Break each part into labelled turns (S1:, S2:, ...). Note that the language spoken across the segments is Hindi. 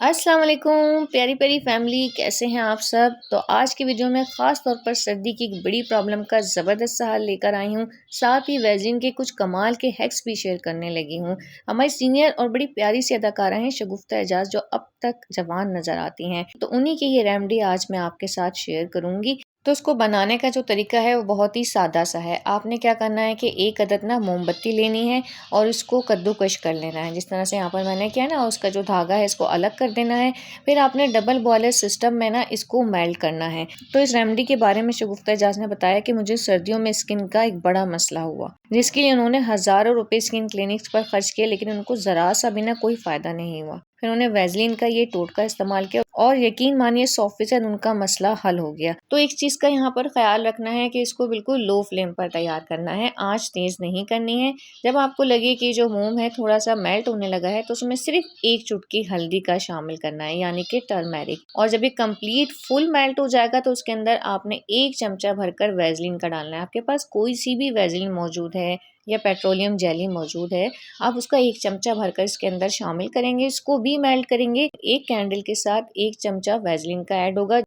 S1: अस्सलाम वालेकुम प्यारी प्यारी फैमिली, कैसे हैं आप सब। तो आज की वीडियो में ख़ास तौर पर सर्दी की एक बड़ी प्रॉब्लम का ज़बरदस्त सा हल लेकर आई हूँ। साथ ही वैज़लिन के कुछ कमाल के हैक्स भी शेयर करने लगी हूँ। हमारी सीनियर और बड़ी प्यारी सी अदाकारा हैं शगुफ्ता एजाज, जो अब तक जवान नज़र आती हैं। तो उन्हीं की ये रेमेडी आज मैं आपके साथ शेयर करूँगी। तो उसको बनाने का जो तरीका है वो बहुत ही सादा सा है। आपने क्या करना है कि एक अदद ना मोमबत्ती लेनी है और इसको कद्दूकश कर लेना है। जिस तरह से यहाँ पर मैंने किया ना, उसका जो धागा है इसको अलग कर देना है। फिर आपने डबल बॉयलर सिस्टम में ना इसको मेल्ट करना है। तो इस रेमेडी के बारे में शगुफ्ता एजाज ने बताया कि मुझे सर्दियों में स्किन का एक बड़ा मसला हुआ, जिसके लिए उन्होंने हज़ारों रुपए स्किन क्लिनिक्स पर खर्च किए, लेकिन उनको ज़रा सा भी ना कोई फ़ायदा नहीं हुआ। फिर उन्होंने वैज़लिन का ये टोटका इस्तेमाल किया और यकीन मानिए 100% उनका मसला हल हो गया। तो एक चीज़ का यहाँ पर ख्याल रखना है कि इसको बिल्कुल लो फ्लेम पर तैयार करना है, आंच तेज़ नहीं करनी है। जब आपको लगे कि जो मोम है थोड़ा सा मेल्ट होने लगा है, तो उसमें सिर्फ एक चुटकी हल्दी का शामिल करना है, यानी कि टर्मरिक। और जब ये कंप्लीट फुल मेल्ट हो जाएगा तो उसके अंदर आपने एक चमचा भरकर वैज़लिन का डालना है। आपके पास कोई सी भी वैज़लिन मौजूद है या पेट्रोलियम जेली मौजूद है, आप उसका एक चमचा भरकर इसके अंदर शामिल करेंगे। इसको भी मेल्ट करेंगे। एक कैंडल के साथ एक चमचा वैज़लिन का ऐड होगा।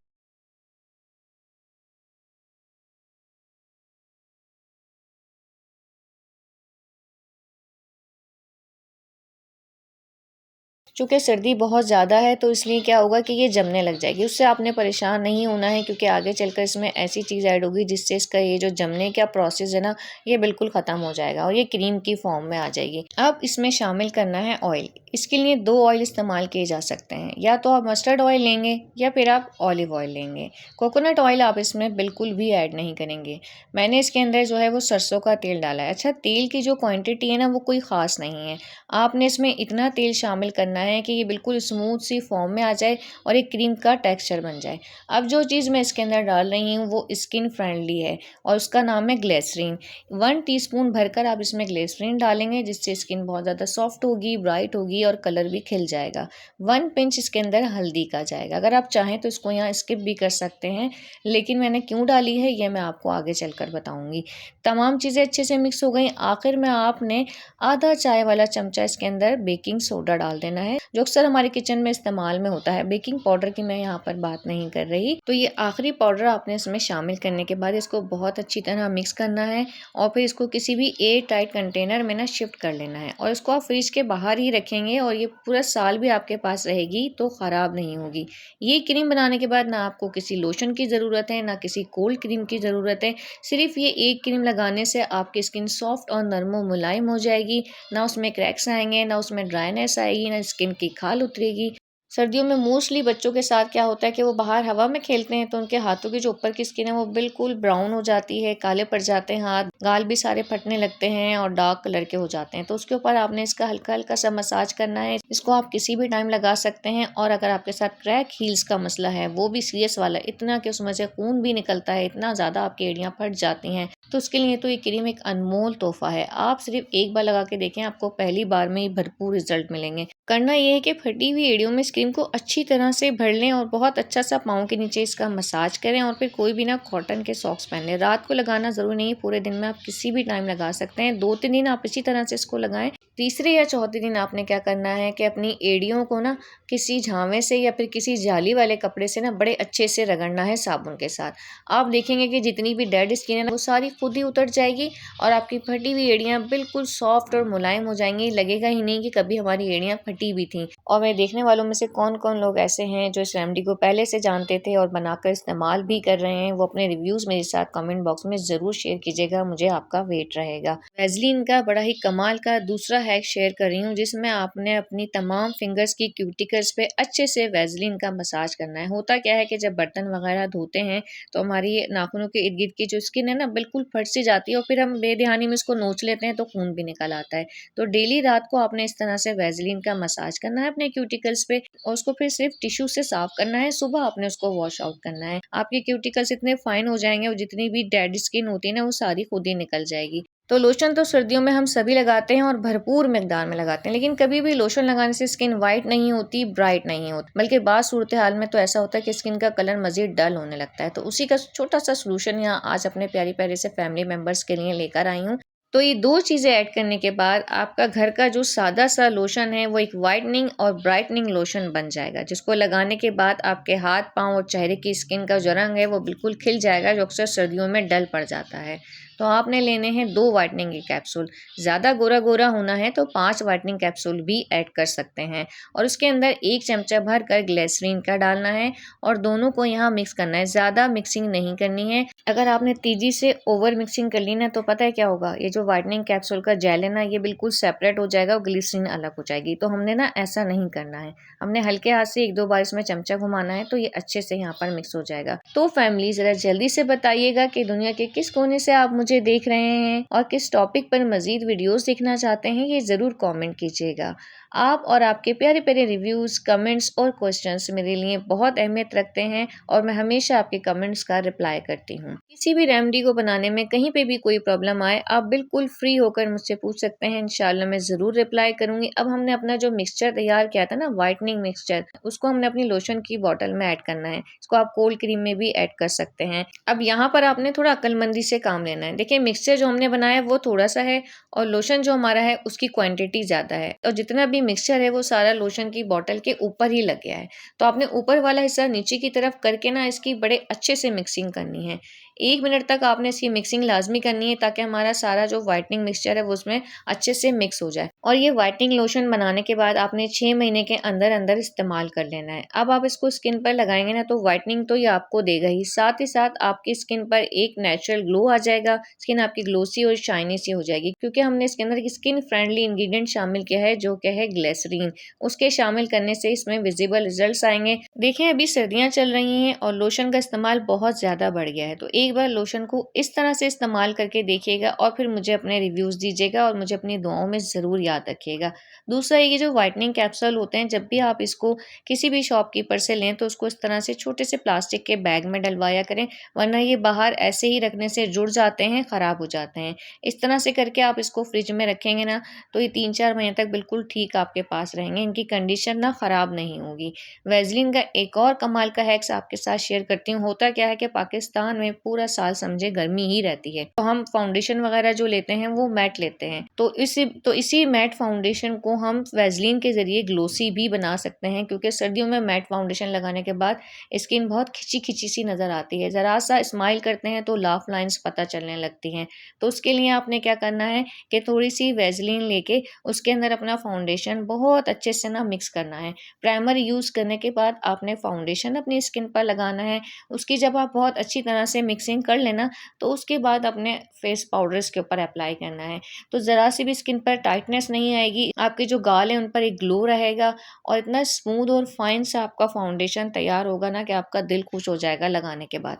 S1: चूँकि सर्दी बहुत ज़्यादा है तो इसलिए क्या होगा कि ये जमने लग जाएगी। उससे आपने परेशान नहीं होना है, क्योंकि आगे चलकर इसमें ऐसी चीज़ ऐड होगी जिससे इसका ये जो जमने का प्रोसेस है ना, ये बिल्कुल ख़त्म हो जाएगा और ये क्रीम की फॉर्म में आ जाएगी। अब इसमें शामिल करना है ऑयल। इसके लिए 2 ऑयल इस्तेमाल किए जा सकते हैं, या तो आप मस्टर्ड ऑयल लेंगे या फिर आप ऑलिव ऑयल लेंगे। कोकोनट ऑयल आप इसमें बिल्कुल भी ऐड नहीं करेंगे। मैंने इसके अंदर जो है वो सरसों का तेल डाला है। अच्छा, तेल की जो क्वांटिटी है ना वो कोई ख़ास नहीं है। आपने इसमें इतना तेल शामिल करना है कि ये बिल्कुल स्मूथ सी फॉर्म में आ जाए और एक क्रीम का टेक्सचर बन जाए। अब जो चीज़ मैं इसके अंदर डाल रही हूँ वो स्किन फ्रेंडली है और उसका नाम है ग्लिसरीन। 1 टीस्पून भरकर आप इसमें ग्लिसरीन डालेंगे, जिससे स्किन बहुत ज़्यादा सॉफ्ट होगी, ब्राइट होगी और कलर भी खिल जाएगा। 1 पिंच इसके अंदर हल्दी का जाएगा। अगर आप चाहें तो इसको यहाँ स्किप भी कर सकते हैं, लेकिन मैंने क्यों डाली है ये मैं आपको आगे चलकर बताऊंगी। तमाम चीज़ें अच्छे से मिक्स हो गई। आखिर में आपने आधा चाय वाला चमचा इसके अंदर बेकिंग सोडा डाल देना है, जो अक्सर हमारे किचन में इस्तेमाल में होता है। बेकिंग पाउडर की मैं यहाँ पर बात नहीं कर रही। तो ये आखिरी पाउडर आपने इसमें शामिल करने के बाद इसको बहुत अच्छी तरह मिक्स करना है और फिर इसको किसी भी एयर टाइट कंटेनर में ना शिफ्ट कर लेना है और इसको आप फ्रिज के बाहर ही रखेंगे और ये पूरा साल भी आपके पास रहेगी तो ख़राब नहीं होगी। ये क्रीम बनाने के बाद ना आपको किसी लोशन की ज़रूरत है, ना किसी कोल्ड क्रीम की ज़रूरत है। सिर्फ ये एक क्रीम लगाने से आपकी स्किन सॉफ्ट और नरम व मुलायम हो जाएगी। ना उसमें क्रैक्स आएंगे, ना उसमें ड्राइनेस आएगी, ना स्किन की खाल उतरेगी। सर्दियों में मोस्टली बच्चों के साथ क्या होता है कि वो बाहर हवा में खेलते हैं तो उनके हाथों की जो ऊपर की स्किन है वो बिल्कुल ब्राउन हो जाती है, काले पड़ जाते हैं हाथ, गाल भी सारे फटने लगते हैं और डार्क कलर के हो जाते हैं। तो उसके ऊपर आपने इसका हल्का हल्का सा मसाज करना है। इसको आप किसी भी टाइम लगा सकते हैं। और अगर आपके साथ क्रैक हील्स का मसला है, वो भी सीरियस वाला, इतना कि उसमें से खून भी निकलता है, इतना ज़्यादा आपकी एड़ियाँ फट जाती हैं, तो उसके लिए तो ये क्रीम एक अनमोल तोहफा है। आप सिर्फ एक बार लगा के देखें, आपको पहली बार में ही भरपूर रिजल्ट मिलेंगे। करना ये है कि फटी हुई एड़ियों में इस क्रीम को अच्छी तरह से भर लें और बहुत अच्छा सा पाँव के नीचे इसका मसाज करें और फिर कोई भी ना कॉटन के सॉक्स पहन लें। रात को लगाना ज़रूरी नहीं है, पूरे दिन में आप किसी भी टाइम लगा सकते हैं। 2-3 दिन आप इसी तरह से इसको लगाएं। तीसरे या चौथे दिन आपने क्या करना है कि अपनी एड़ियों को ना किसी झावे से या फिर किसी जाली वाले कपड़े से ना बड़े अच्छे से रगड़ना है साबुन के साथ। आप देखेंगे कि जितनी भी डेड स्किन है ना वो सारी खुद ही उतर जाएगी और आपकी फटी हुई एड़ियाँ बिल्कुल सॉफ्ट और मुलायम हो जाएंगी। लगेगा ही नहीं कि कभी हमारी एड़ियाँ फटी भी थी। और मेरे देखने वालों में से कौन कौन लोग ऐसे हैं जो इस रेमेडी को पहले से जानते थे और बनाकर इस्तेमाल भी कर रहे हैं, वो अपने रिव्यूज़ मेरे साथ कमेंट बॉक्स में ज़रूर शेयर कीजिएगा। मुझे आपका वेट रहेगा। वैज़लिन का बड़ा ही कमाल का दूसरा हैक शेयर कर रही हूँ, जिसमें आपने अपनी तमाम फिंगर्स की क्यूटिकल्स पे अच्छे से वैज़लिन का मसाज करना है। होता क्या है कि जब बर्तन वगैरह धोते हैं तो हमारी नाखूनों के इर्द गिर्द की जो स्किन है ना बिल्कुल फट सी जाती है और फिर हम बेध्यानी में इसको नोच लेते हैं तो खून भी निकल आता है। तो डेली रात को आपने इस तरह से वैज़लिन का मसाज करना है अपने क्यूटिकल्स पे और उसको फिर सिर्फ टिश्यू से साफ करना है। सुबह आपने उसको वॉश आउट करना है। आपके क्यूटिकल्स इतने फाइन हो जाएंगे और जितनी भी डेड स्किन होती है ना वो सारी खुद ही निकल जाएगी। तो लोशन तो सर्दियों में हम सभी लगाते हैं और भरपूर मिकदार में लगाते हैं, लेकिन कभी भी लोशन लगाने से स्किन वाइट नहीं होती, ब्राइट नहीं होती, बल्कि बाद सूरत हाल में तो ऐसा होता है कि स्किन का कलर मजीद डल होने लगता है। तो उसी का छोटा सा सोल्यूशन यहाँ आज अपने प्यारी प्यारे से फैमिली मेंबर्स के लिए लेकर आई हूँ। तो ये 2 चीज़ें ऐड करने के बाद आपका घर का जो सादा सा लोशन है वो एक वाइटनिंग और ब्राइटनिंग लोशन बन जाएगा, जिसको लगाने के बाद आपके हाथ, पाँव और चेहरे की स्किन का जो रंग है वो बिल्कुल खिल जाएगा, जो अक्सर सर्दियों में डल पड़ जाता है। तो आपने लेने हैं 2 व्हाइटनिंग के कैप्सूल। ज़्यादा गोरा-गोरा होना है तो 5 व्हाइटनिंग कैप्सूल भी ऐड कर सकते हैं और उसके अंदर 1 चमचा भर कर ग्लिसरीन का डालना है और दोनों को यहाँ मिक्स करना है। ज़्यादा मिक्सिंग नहीं करनी है। अगर आपने तेज़ी से ओवर मिक्सिंग कर ली ना तो पता है क्या होगा, ये जो व्हाइटनिंग कैप्सूल का जेल है ना ये बिल्कुल सेपरेट हो जाएगा और ग्लिसरीन अलग हो जाएगी। तो हमने ना ऐसा नहीं करना है। हमने हल्के हाथ से 1-2 बार इसमें चमचा घुमाना है तो ये अच्छे से यहाँ पर मिक्स हो जाएगा। तो फैमिली ज़रा जल्दी से बताइएगा कि दुनिया के किस कोने से आप मुझे देख रहे हैं और किस टॉपिक पर मज़ीद वीडियोस देखना चाहते हैं, ये ज़रूर कमेंट कीजिएगा। आप और आपके प्यारे-प्यारे रिव्यूज़, कमेंट्स और क्वेश्चंस मेरे लिए बहुत अहमियत रखते हैं और मैं हमेशा आपके कमेंट्स का रिप्लाई करती हूँ। किसी भी रेमेडी को बनाने में कहीं पे भी कोई प्रॉब्लम आए, आप बिल्कुल फ्री होकर मुझसे पूछ सकते हैं, इंशाल्लाह मैं ज़रूर रिप्लाई करूँगी। अब हमने अपना जो मिक्सचर तैयार किया था ना व्हाइटनिंग मिक्सचर, उसको हमने अपनी लोशन की बॉटल में ऐड करना है। इसको आप कोल्ड क्रीम में भी ऐड कर सकते हैं। अब यहाँ पर आपने थोड़ा अक्लमंदी से काम लेना है। देखिए मिक्सचर जो हमने बनाया है वो थोड़ा-सा है और लोशन जो हमारा है उसकी क्वांटिटी ज़्यादा है और जितना भी मिक्सचर है वो सारा लोशन की बॉटल के ऊपर ही लग गया है। तो आपने ऊपर वाला हिस्सा नीचे की तरफ करके ना इसकी बड़े अच्छे से मिक्सिंग करनी है। 1 मिनट तक आपने इसकी मिक्सिंग लाज़मी करनी है ताकि हमारा सारा जो व्हाइटनिंग मिक्सचर है वो उसमें अच्छे से मिक्स हो जाए। और ये व्हाइटनिंग लोशन बनाने के बाद आपने 6 महीने के अंदर-अंदर इस्तेमाल कर लेना है। अब आप इसको स्किन पर लगाएँगे ना तो व्हाइटनिंग तो ये आपको देगा ही साथ आपकी स्किन पर एक नेचुरल ग्लो आ जाएगा। स्किन आपकी ग्लोसी और शाइनी सी हो जाएगी क्योंकि हमने इसके अंदर एक स्किन फ्रेंडली इंग्रेडिएंट शामिल किया है जो कि है ग्लिसरीन। उसके शामिल करने से इसमें विजिबल रिजल्ट्स आएँगे। देखें अभी सर्दियाँ चल रही हैं और लोशन का इस्तेमाल बहुत ज़्यादा बढ़ गया है। तो एक बार लोशन को इस तरह से इस्तेमाल करके देखिएगा और फिर मुझे अपने रिव्यूज़ दीजिएगा और मुझे अपनी दुआओं में ज़रूर याद रखिएगा। दूसरा ये जो व्हाइटनिंग कैप्सूल होते हैं, जब भी आप इसको किसी भी शॉपकीपर से लें तो उसको इस तरह से छोटे से प्लास्टिक के बैग में डलवाया करें, वरना ये बाहर ऐसे ही रखने से जुड़ जाते हैं, ख़राब हो जाते हैं। इस तरह से करके आप इसको फ्रिज में रखेंगे ना तो ये 3-4 महीने तक बिल्कुल ठीक आपके पास रहेंगे। इनकी कंडीशन ना ख़राब नहीं होगी। वैसलीन का एक और कमाल का हैक्स आपके साथ शेयर करती हूँ। होता क्या है कि पाकिस्तान में पूरा साल समझे गर्मी ही रहती है, तो हम फाउंडेशन वगैरह जो लेते हैं वो मैट लेते हैं। तो इसी मैट फाउंडेशन को हम वैसलीन के ज़रिए ग्लोसी भी बना सकते हैं क्योंकि सर्दियों में मैट फाउंडेशन लगाने के बाद स्किन बहुत खिंची-खिंची सी नज़र आती है। ज़रा सा स्माइल करते हैं तो लाफ लाइन्स पता चलने लगती हैं। तो उसके लिए आपने क्या करना है कि थोड़ी-सी वैसलीन लेके उसके अंदर अपना फाउंडेशन बहुत अच्छे से ना मिक्स करना है। प्राइमर यूज़ करने के बाद आपने फाउंडेशन अपनी स्किन पर लगाना है। उसकी जब आप बहुत अच्छी तरह से मिक्सिंग कर लेना तो उसके बाद अपने फेस पाउडर इसके ऊपर अप्लाई करना है। तो ज़रा सी भी स्किन पर टाइटनेस नहीं आएगी, आपके जो गाल हैं उन पर एक ग्लो रहेगा और इतना स्मूथ और फाइन सा आपका फाउंडेशन तैयार होगा ना कि आपका दिल खुश हो जाएगा लगाने के बाद।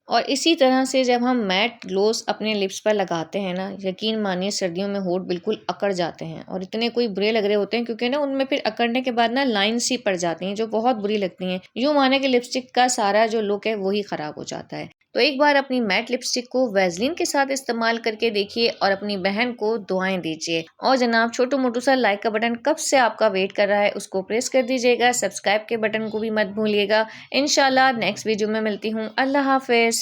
S1: और इसी तरह से जब हम मैट ग्लोस अपने लिप्स पर लगाते हैं ना, यकीन मानिए सर्दियों में होंठ बिल्कुल अकड़ जाते हैं और इतने कोई बुरे लग रहे होते हैं क्योंकि ना उनमें फिर अकड़ने के बाद ना लाइन सी पड़ जाती हैं जो बहुत बुरी लगती हैं। यूँ माने कि लिपस्टिक का सारा जो लुक है वही ख़राब हो जाता है। तो एक बार अपनी मैट लिपस्टिक को वैसलीन के साथ इस्तेमाल करके देखिए और अपनी बहन को दुआएं दीजिए। और जनाब छोटू मोटू सा लाइक का बटन कब से आपका वेट कर रहा है, उसको प्रेस कर दीजिएगा। सब्सक्राइब के बटन को भी मत भूलिएगा। इंशाल्लाह नेक्स्ट वीडियो में मिलती हूँ। अल्लाह हाफिज़।